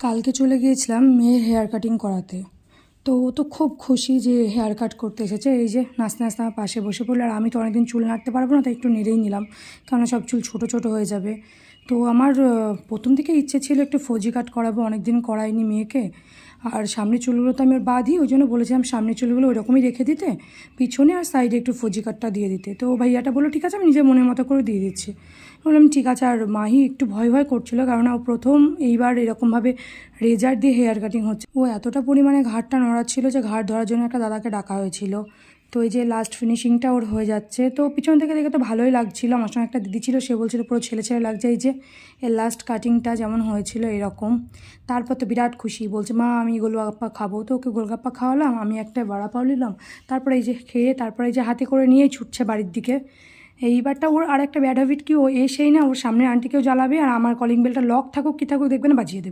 কালকে চলে গিয়েছিলাম মেয়ের হেয়ার কাটিং করাতে। তো ও তো খুব খুশি যে হেয়ার কাট করতে এসেছে। এই যে নাচতে নাচতে আমার পাশে বসে পড়লো। আর আমি তো অনেকদিন চুল নাড়তে পারবো না, তাই একটু নেড়েই নিলাম, কেননা সব চুল ছোটো ছোটো হয়ে যাবে। তো আমার প্রথম থেকে ইচ্ছে ছিল একটু ফজি কাট করাবো, অনেক দিন করাইনি মেয়েকে। আর সামনের চুলগুলো তো আমি বাঁধি, ওই জন্য বলেছিলাম সামনের চুলগুলো ওইরকমই রেখে দিতে, পিছনে আর সাইডে একটু ফজি কাটটা দিয়ে দিতে। তো ভাইয়াটা বললো ঠিক আছে, আমি নিজের মনের মতো করে দিয়ে দিচ্ছি। বললাম ঠিক আছে। আর মাহি একটু ভয় ভয় করছিলো, কারণ ও প্রথম এইবার এরকমভাবে রেজার দিয়ে হেয়ার কাটিং হচ্ছে। ও এতটা পরিমাণে ঘাড়টা নড়াচ্ছিল যে ঘাড় ধরার জন্য একটা দাদাকে ডাকা হয়েছিল। তো এই যে লাস্ট ফিনিশিংটা ওর হয়ে যাচ্ছে। তো পিছন থেকে দেখে তো ভালোই লাগছিলো। আমার সঙ্গে একটা দিদি ছিল, সে বলছিল পুরো ছেলে ছেলে লাগছে, এই যে এর লাস্ট কাটিংটা যেমন হয়েছিল এরকম। তারপর তো বিরাট খুশি, বলছে মা আমি গোলগাপ্পা খাবো। তো ওকে গোলগাপ্পা খাওয়ালাম, আমি একটা বড়া পাও নিলাম। তারপরে এই যে খেয়ে তারপরে এই যে হাতে করে নিয়েই ছুটছে বাড়ির দিকে। এইবারটা ওর আর একটা ব্যাড হ্যাবিট কি, ও এসেই না ওর সামনের আন্টিকেও জ্বালাবে, আর আমার কলিং বেলটা লক থাকুক কি থাকুক দেখবে না বাজিয়ে দেবে।